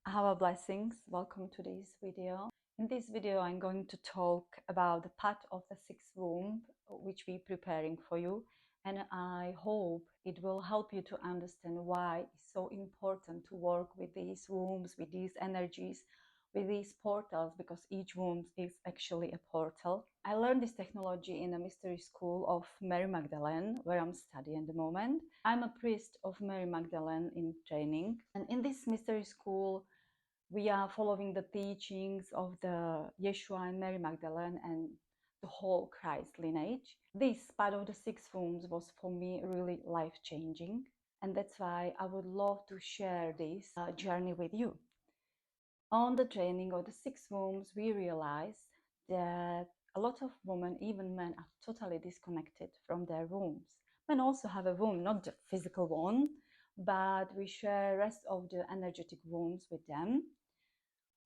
Our blessings, welcome to this video. In this video, I'm going to talk about the part of the sixth womb which we're preparing for you, and I hope it will help you to understand why it's so important to work with these wombs, with these energies, with these portals, because each womb is actually a portal. I learned this technology in a mystery school of Mary Magdalene, where I'm studying at the moment. I'm a priest of Mary Magdalene in training, and in this mystery school we are following the teachings of the Yeshua and Mary Magdalene and the whole Christ lineage. This part of the six wombs was for me really life-changing, and that's why I would love to share this journey with you. On the training of the six wombs, we realized that a lot of women, even men, are totally disconnected from their wombs. Men also have a womb, not the physical one, but we share rest of the energetic wombs with them.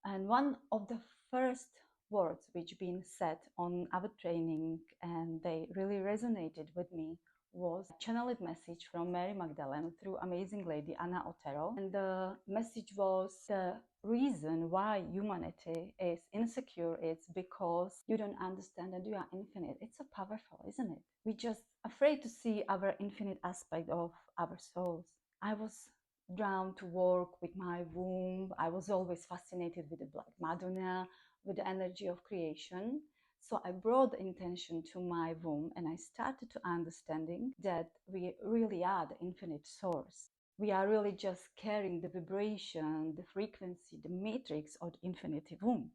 And one of the first words which been said on our training, and they really resonated with me, was a channeled message from Mary Magdalene through amazing lady Anna Otero. And the message was the reason why humanity is insecure is because you don't understand that you are infinite. It's so powerful, isn't it? We're just afraid to see our infinite aspect of our souls. I was drawn to work with my womb. I was always fascinated with the Black Madonna, with the energy of creation. So I brought the intention to my womb, and I started to understanding that we really are the infinite source. We are really just carrying the vibration, the frequency, the matrix of the infinity womb.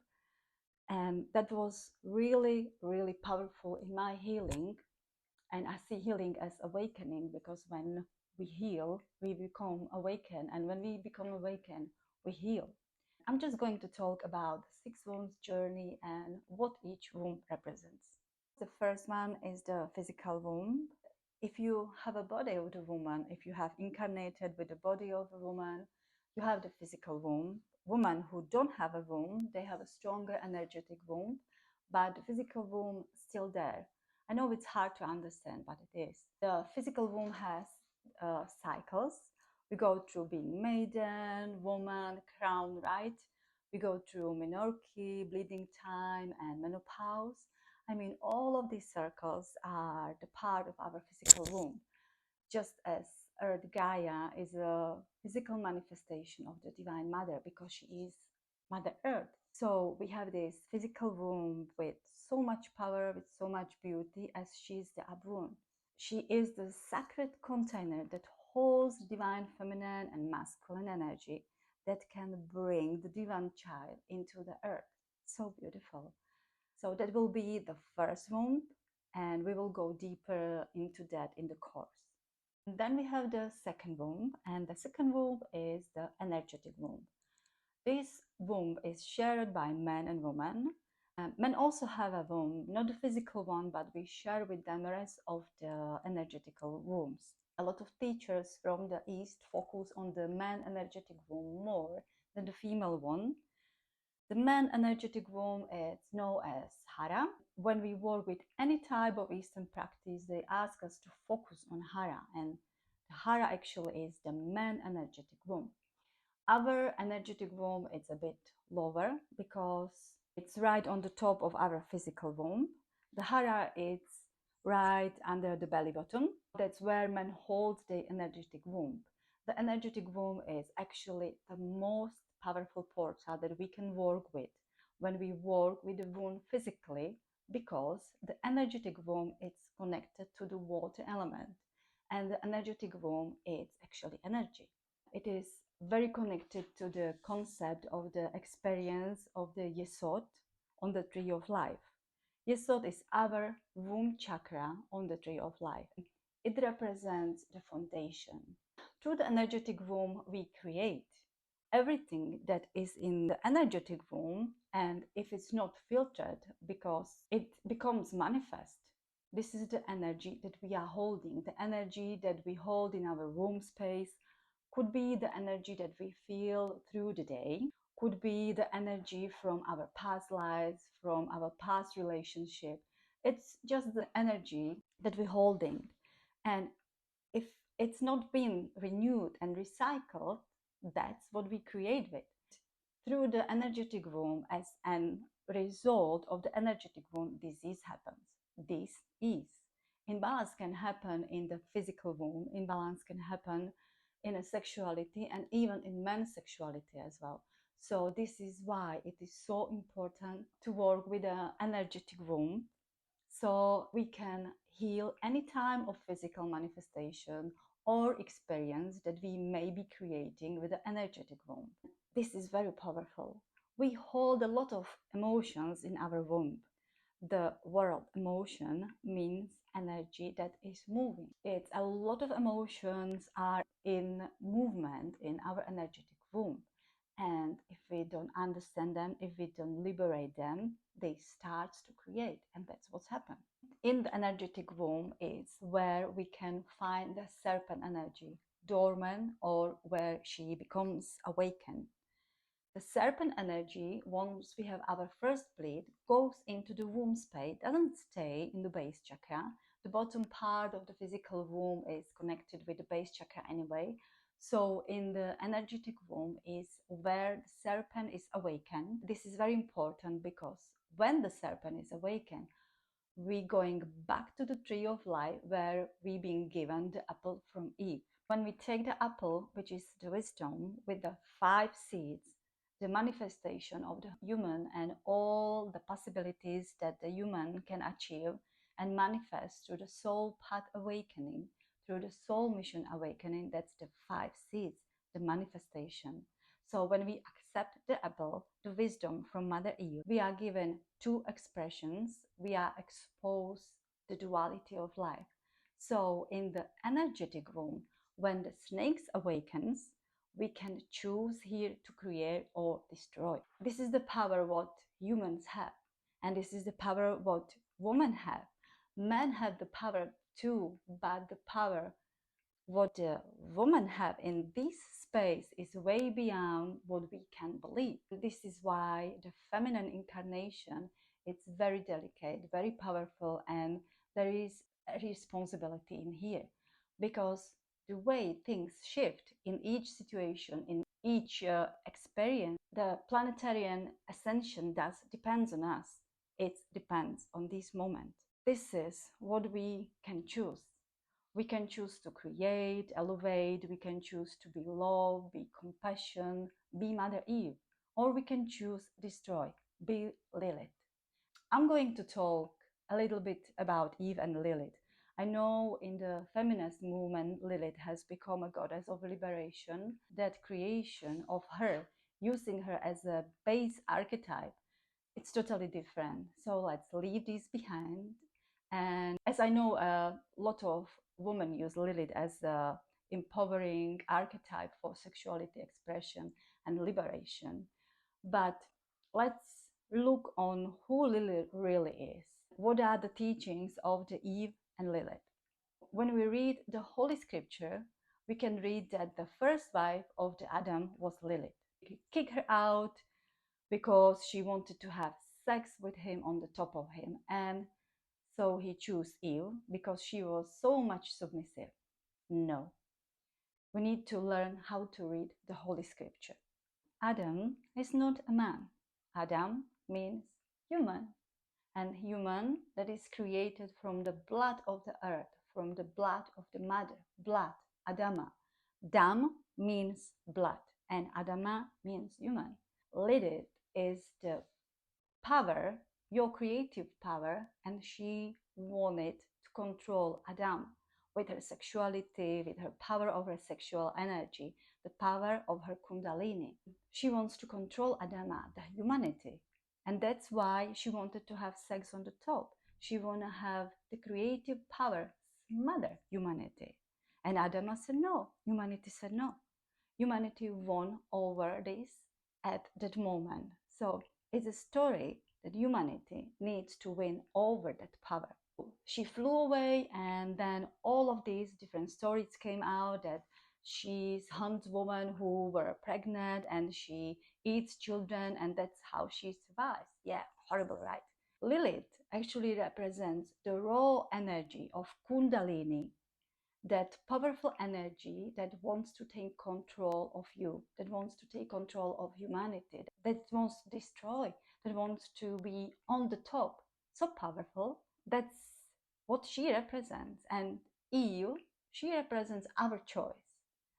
And that was really, really powerful in my healing. And I see healing as awakening, because when we heal, we become awakened. And when we become awakened, we heal. I'm just going to talk about the six wombs journey and what each womb represents. The first one is the physical womb. If you have a body of a woman, if you have incarnated with the body of a woman, you have the physical womb. Women who don't have a womb, they have a stronger energetic womb, but the physical womb is still there. I know it's hard to understand, but it is. The physical womb has cycles. We go through being maiden, woman, crown, right? We go through menarche, bleeding time, and menopause. I mean, all of these circles are the part of our physical womb, just as Earth Gaia is a physical manifestation of the Divine Mother, because she is Mother Earth. So we have this physical womb with so much power, with so much beauty, as she's the Abun. She is the sacred container that holds divine feminine and masculine energy that can bring the divine child into the earth. So beautiful. So that will be the first womb, and we will go deeper into that in the course. And then we have the second womb, and the second womb is the energetic womb. This womb is shared by men and women. Men also have a womb, not the physical one, but we share with them the rest of the energetical wombs. A lot of teachers from the East focus on the man energetic womb more than the female one. The man energetic womb is known as Hara. When we work with any type of Eastern practice, they ask us to focus on Hara, and the Hara actually is the man energetic womb. Our energetic womb is a bit lower because it's right on the top of our physical womb. The Hara is right under the belly button. That's where man holds the energetic womb. The energetic womb is actually the most powerful portal that we can work with when we work with the womb physically, because the energetic womb is connected to the water element, and the energetic womb is actually energy. It is very connected to the concept of the experience of the Yesod on the tree of life. Yesod is our womb chakra on the tree of life. It represents the foundation. Through the energetic womb, we create everything that is in the energetic womb, and if it's not filtered, because it becomes manifest. This is the energy that we are holding, the energy that we hold in our womb space. Could be the energy that we feel through the day, could be the energy from our past lives, from our past relationship. It's just the energy that we're holding. And if it's not been renewed and recycled, that's what we create with. Through the energetic womb, as an result of the energetic womb, disease happens. This is. Imbalance can happen in the physical womb, imbalance can happen in a sexuality and even in men's sexuality as well. So this is why it is so important to work with the energetic womb, so we can heal any time of physical manifestation or experience that we may be creating with the energetic womb. This is very powerful. We hold a lot of emotions in our womb. The word emotion means energy that is moving. It's a lot of emotions are in movement in our energetic womb. And if we don't understand them, if we don't liberate them, they start to create. And that's what's happened. In the energetic womb is where we can find the serpent energy, dormant, or where she becomes awakened. The serpent energy, once we have our first bleed, goes into the womb space, doesn't stay in the base chakra. The bottom part of the physical womb is connected with the base chakra anyway. So in the energetic womb is where the serpent is awakened. This is very important because when the serpent is awakened, we going back to the tree of life where we being given the apple from Eve. When we take the apple, which is the wisdom, with the 5 seeds, the manifestation of the human and all the possibilities that the human can achieve and manifest through the soul path awakening, through the soul mission awakening, that's the 5 seeds, the manifestation. So when we accept the apple, the wisdom from Mother Eve, we are given 2 expressions. We are exposed the duality of life. So in the energetic womb, when the snakes awakens, we can choose here to create or destroy. This is the power what humans have, and this is the power what women have. Men have the power too, but the power what the women have in this space is way beyond what we can believe. This is why the feminine incarnation, it's very delicate, very powerful, and there is a responsibility in here, because the way things shift in each situation, in each experience, the planetarian ascension does depends on us. It depends on this moment. This is what we can choose. We can choose to create, elevate, we can choose to be love, be compassion, be Mother Eve, or we can choose destroy, be Lilith. I'm going to talk a little bit about Eve and Lilith. I know in the feminist movement, Lilith has become a goddess of liberation. That creation of her, using her as a base archetype, it's totally different. So let's leave this behind. And as I know, a lot of women use Lilith as a empowering archetype for sexuality expression and liberation. But let's look on who Lilith really is. What are the teachings of the Eve and Lilith? When we read the Holy Scripture, we can read that the first wife of the Adam was Lilith. He kicked her out because she wanted to have sex with him on the top of him, and so he chose Eve because she was so much submissive. No, we need to learn how to read the Holy Scripture. Adam is not a man. Adam means human, and human that is created from the blood of the earth, from the blood of the mother, blood, Adama. Dam means blood, and Adama means human. Lilith is the power, your creative power, and she wanted to control Adam with her sexuality, with her power over sexual energy, the power of her Kundalini. She wants to control Adama, the humanity, and that's why she wanted to have sex on the top. She want to have the creative power, smother humanity. And Adama said no. Humanity said no. Humanity won over this at that moment. So it's a story that humanity needs to win over that power. She flew away, and then all of these different stories came out that she's hunts women who were pregnant and she eats children, and that's how she survives. Yeah, horrible, right? Lilith actually represents the raw energy of Kundalini, that powerful energy that wants to take control of you, that wants to take control of humanity, that wants to destroy, that wants to be on the top. So powerful. That's what she represents. And Eve, she represents our choice.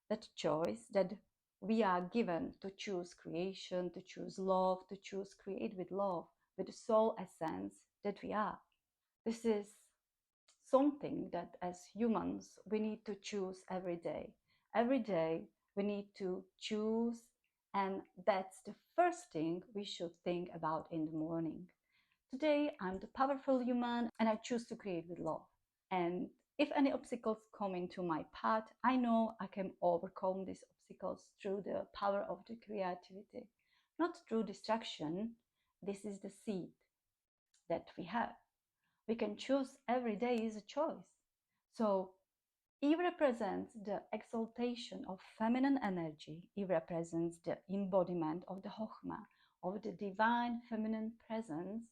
That choice that we are given to choose creation, to choose love, to choose create with love, with the soul essence that we are. This is something that as humans we need to choose every day. Every day we need to choose, and that's the first thing we should think about in the morning. Today I'm the powerful human and I choose to create with love. And if any obstacles come into my path, I know I can overcome these obstacles through the power of the creativity, not through distraction. This is the seed that we have. We can choose every day is a choice. So Eve represents the exaltation of feminine energy. Eve represents the embodiment of the Chokhmah, of the divine feminine presence.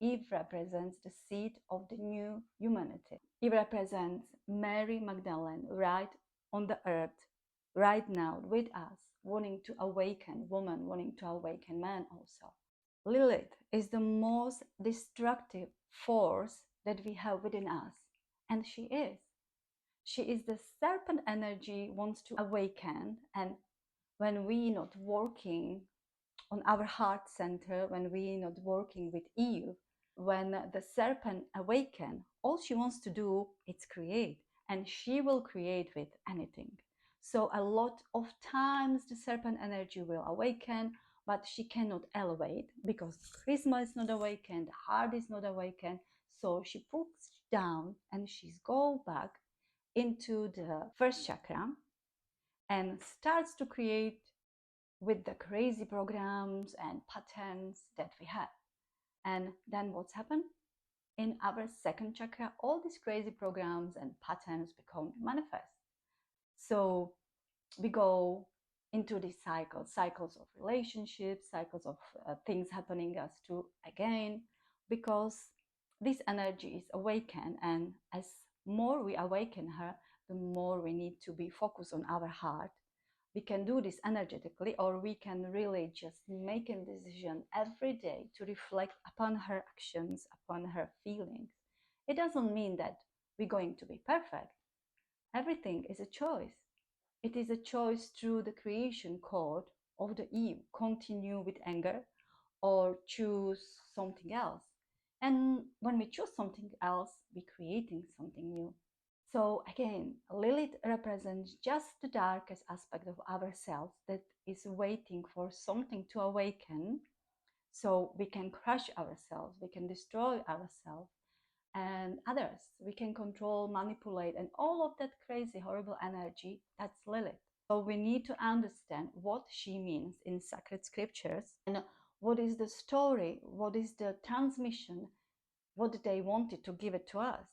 Eve represents the seed of the new humanity. Eve represents Mary Magdalene right on the earth, right now with us, wanting to awaken woman, wanting to awaken man also. Lilith is the most destructive force that we have within us, and she is. She is the serpent energy wants to awaken, and when we not working on our heart center, when we not working with Eve, when the serpent awaken, all she wants to do is create, and she will create with anything. So a lot of times the serpent energy will awaken, but she cannot elevate because charisma is not awakened, the heart is not awakened. So she puts down and she's go back into the first chakra and starts to create with the crazy programs and patterns that we have. And then what's happened? In our second chakra, all these crazy programs and patterns become manifest. So we go into these cycles of relationships, cycles of things happening us to again, because this energy is awakened, and as more we awaken her, the more we need to be focused on our heart. We can do this energetically, or we can really just make a decision every day to reflect upon her actions, upon her feelings. It doesn't mean that we're going to be perfect. Everything is a choice. It is a choice through the creation code of the Eve, continue with anger or choose something else. And when we choose something else, we're creating something new. So again, Lilith represents just the darkest aspect of ourselves that is waiting for something to awaken, so we can crush ourselves, we can destroy ourselves and others. We can control, manipulate, and all of that crazy, horrible energy, that's Lilith. So we need to understand what she means in sacred scriptures and what is the story, what is the transmission, what they wanted to give it to us.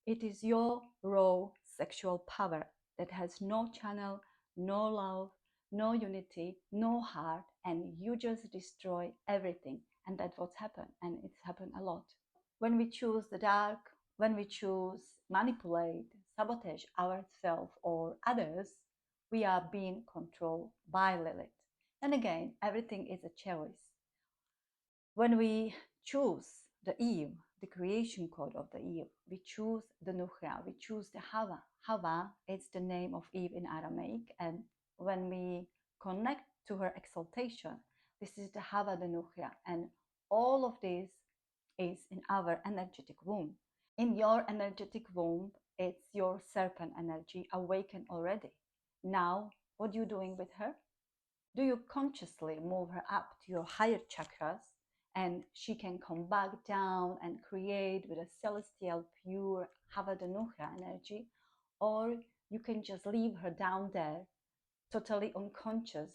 It is your raw sexual power that has no channel, no love, no unity, no heart, and you just destroy everything. And that's what's happened, and it's happened a lot. When we choose the dark, when we choose manipulate, sabotage ourselves or others, we are being controlled by Lilith. And again, everything is a choice. When we choose the Eve, the creation code of the Eve, we choose the Nukhra, we choose the Hava. Hava is the name of Eve in Aramaic, and when we connect to her exaltation, this is the Hava, the Nukhra, and all of this is in our energetic womb. In your energetic womb, it's your serpent energy awakened already. Now, what are you doing with her? Do you consciously move her up to your higher chakras and she can come back down and create with a celestial, pure Havadanuhra energy? Or you can just leave her down there, totally unconscious,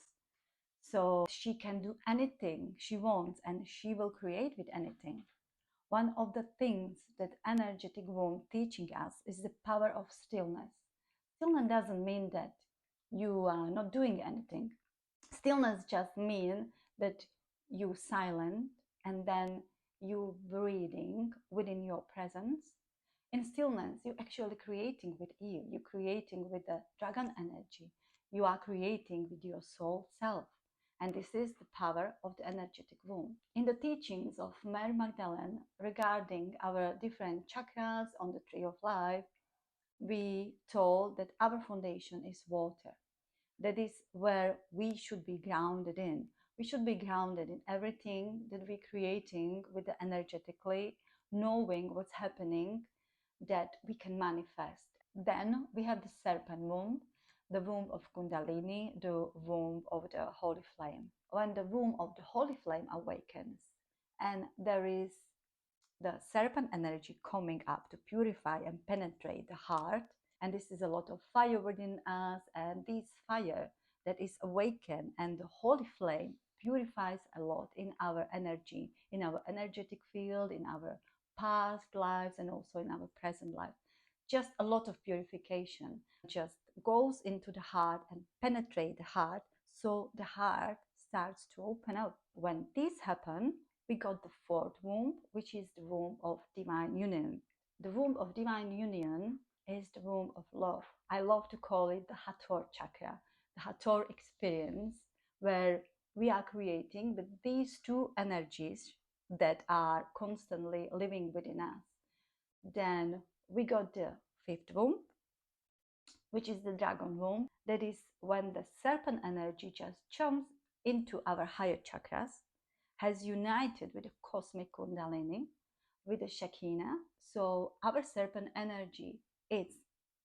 so she can do anything she wants and she will create with anything. One of the things that energetic womb teaching us is the power of stillness. Stillness doesn't mean that you are not doing anything. Stillness just means that you silent and then you breathing within your presence. In stillness, you're actually creating with you. You're creating with the dragon energy. You are creating with your soul self. And this is the power of the energetic womb. In the teachings of Mary Magdalene regarding our different chakras on the tree of life, we told that our foundation is water. That is where we should be grounded in. We should be grounded in everything that we're creating with the energetically, knowing what's happening, that we can manifest. Then we have the serpent womb, the womb of Kundalini, the womb of the holy flame. When the womb of the holy flame awakens, and there is the serpent energy coming up to purify and penetrate the heart, and this is a lot of fire within us, and this fire that is awakened and the holy flame purifies a lot in our energy, in our energetic field, in our past lives, and also in our present life. Just a lot of purification just goes into the heart and penetrate the heart, so the heart starts to open up. When this happens, we got the fourth womb, which is the womb of divine union. The womb of divine union is the womb of love. I love to call it the Hathor chakra, the Hathor experience, where we are creating with these two energies that are constantly living within us. Then we got the fifth womb, which is the dragon womb. That is when the serpent energy just jumps into our higher chakras, has united with the cosmic Kundalini, with the Shekinah. So our serpent energy is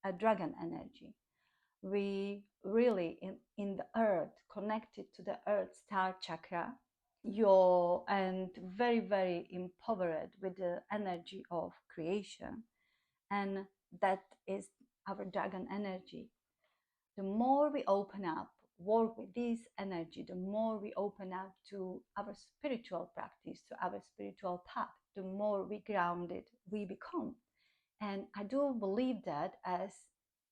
a dragon energy. We really in the earth, connected to the earth star chakra, and very, very empowered with the energy of creation. And that is our dragon energy. The more we open up, work with this energy, the more we open up to our spiritual practice, to our spiritual path, the more we grounded we become. And I do believe that, as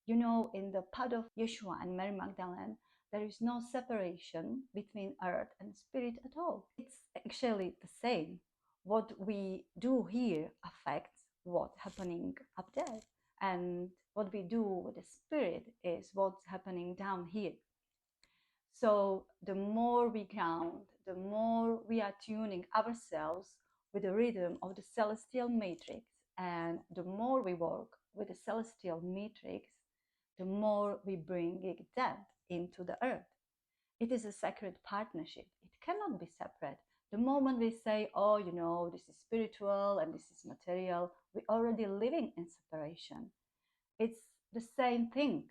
you know, in the path of Yeshua and Mary Magdalene, there is no separation between earth and spirit at all. It's actually the same. What we do here affects what's happening up there. And what we do with the spirit is what's happening down here. So the more we ground, the more we are tuning ourselves with the rhythm of the celestial matrix, and the more we work with the celestial matrix, the more we bring that into the earth. It is a sacred partnership. It cannot be separate. The moment we say, oh, you know, this is spiritual and this is material, we're already living in separation. It's the same thing.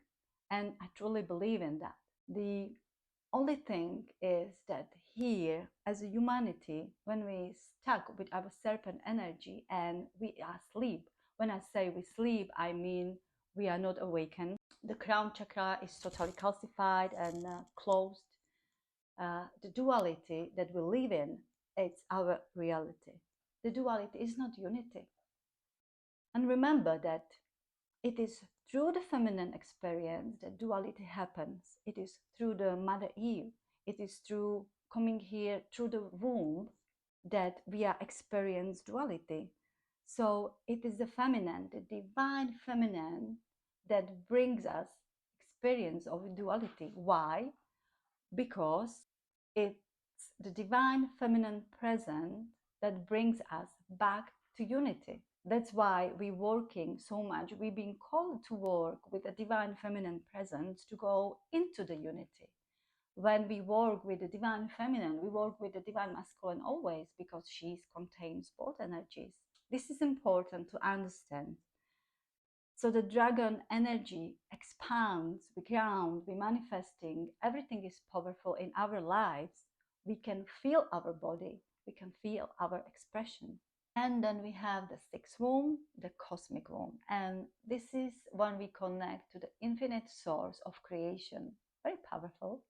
And I truly believe in that. The only thing is that here, as a humanity, when we stuck with our serpent energy and we are asleep, when I say we sleep, I mean we are not awakened. The crown chakra is totally calcified and closed. The duality that we live in, it's our reality. The duality is not unity. And remember that it is through the feminine experience that duality happens. It is through the Mother Eve. It is through coming here through the womb that we are experience duality. So it is the feminine, the divine feminine, that brings us experience of duality. Why? Because it's the divine feminine presence that brings us back to unity. That's why we're working so much. We're being called to work with the divine feminine presence to go into the unity. When we work with the divine feminine, we work with the divine masculine always, because she contains both energies. This is important to understand. So the dragon energy expands, we ground, we manifesting, everything is powerful in our lives. We can feel our body, we can feel our expression. And then we have the sixth womb, the cosmic womb. And this is when we connect to the infinite source of creation. Very powerful.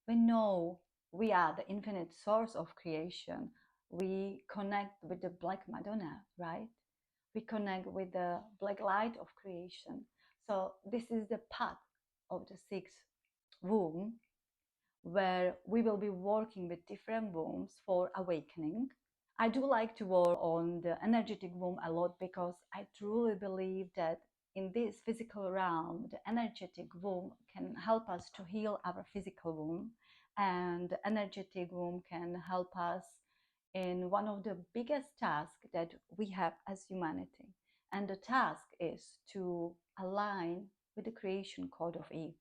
We know we are the infinite source of creation. We connect with the Black Madonna, right? We connect with the black light of creation. So this is the path of the sixth womb, where we will be working with different wombs for awakening. I do like to work on the energetic womb a lot because I truly believe that in this physical realm, the energetic womb can help us to heal our physical womb, and the energetic womb can help us in one of the biggest tasks that we have as humanity. And the task is to align with the creation code of Eve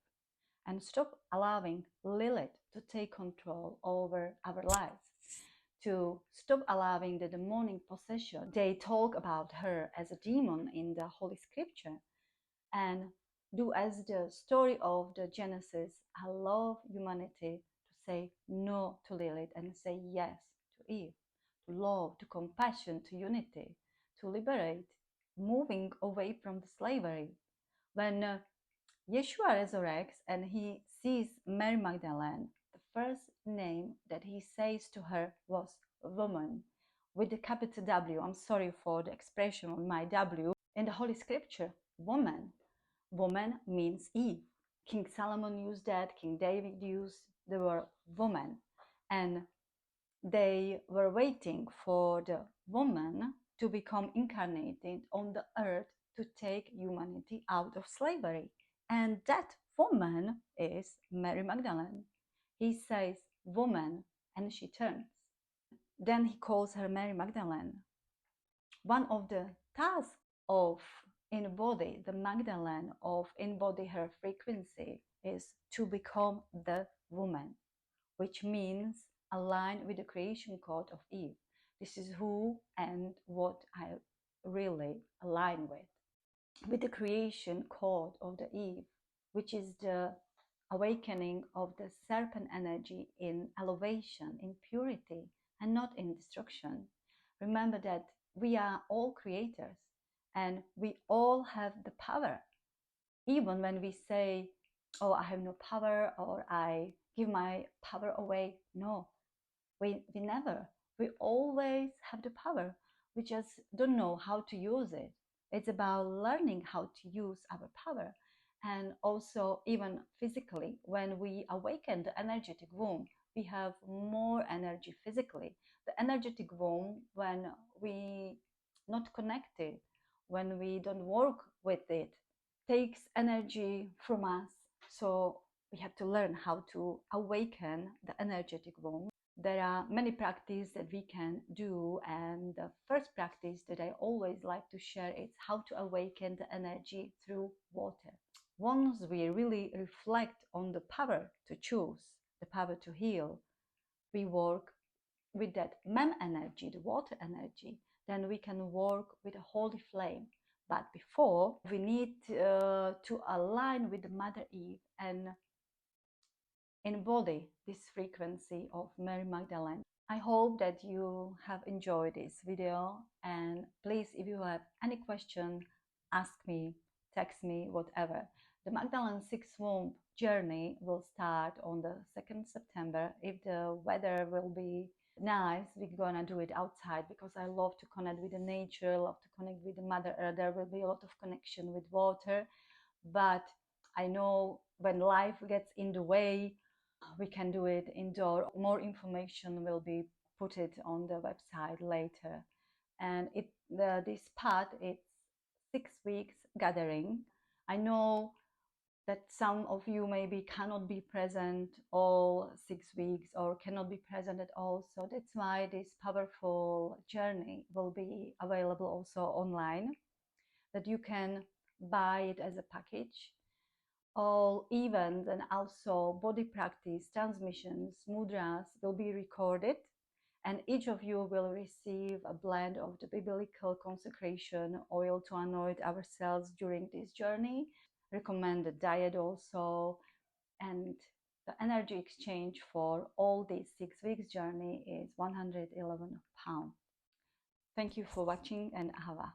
and stop allowing Lilith to take control over our lives, to stop allowing the demonic possession. They talk about her as a demon in the Holy Scripture, and do as the story of the Genesis allow humanity to say no to Lilith and say yes to Eve, to love, to compassion, to unity, to liberate, moving away from the slavery. When Yeshua resurrects and he sees Mary Magdalene, the first name that he says to her was woman, with the capital W. I'm sorry for the expression on my W. In the Holy Scripture, woman. Woman means Eve. King Solomon used that, King David used the word woman. And they were waiting for the woman to become incarnated on the earth to take humanity out of slavery. And that woman is Mary Magdalene. He says, woman, and she turns. Then he calls her Mary Magdalene. One of the tasks of embody the Magdalene, of embody her frequency, is to become the woman, which means align with the creation code of Eve. This is who and what I really align with the creation code of the Eve, which is the awakening of the serpent energy in elevation, in purity, and not in destruction. Remember that we are all creators and we all have the power. Even when we say, oh, I have no power, or I give my power away. No, we never. We always have the power. We just don't know how to use it. It's about learning how to use our power. And also, even physically, when we awaken the energetic womb, we have more energy physically. The energetic womb, when we not connected, when we don't work with it, takes energy from us. So we have to learn how to awaken the energetic womb. There are many practices that we can do, and the first practice that I always like to share is how to awaken the energy through water. Once we really reflect on the power to choose, the power to heal, we work with that mem energy, the water energy, then we can work with a holy flame. But before, we need to align with the Mother Eve and embody this frequency of Mary Magdalene. I hope that you have enjoyed this video, and please, if you have any question, ask me, text me, whatever. The Magdalene 6 womb journey will start on the 2nd September. If the weather will be nice, we're gonna do it outside because I love to connect with the nature, love to connect with the Mother Earth. There will be a lot of connection with water, but I know when life gets in the way, we can do it indoor. More information will be put it on the website later. And this part, it's 6 weeks gathering. I know that some of you maybe cannot be present all 6 weeks or cannot be present at all. So that's why this powerful journey will be available also online, that you can buy it as a package. All events and also body practice, transmissions, mudras will be recorded, and each of you will receive a blend of the biblical consecration oil to anoint ourselves during this journey, recommended diet also, and the energy exchange for all these 6 weeks journey is 111 pounds. Thank you for watching, and Ahava.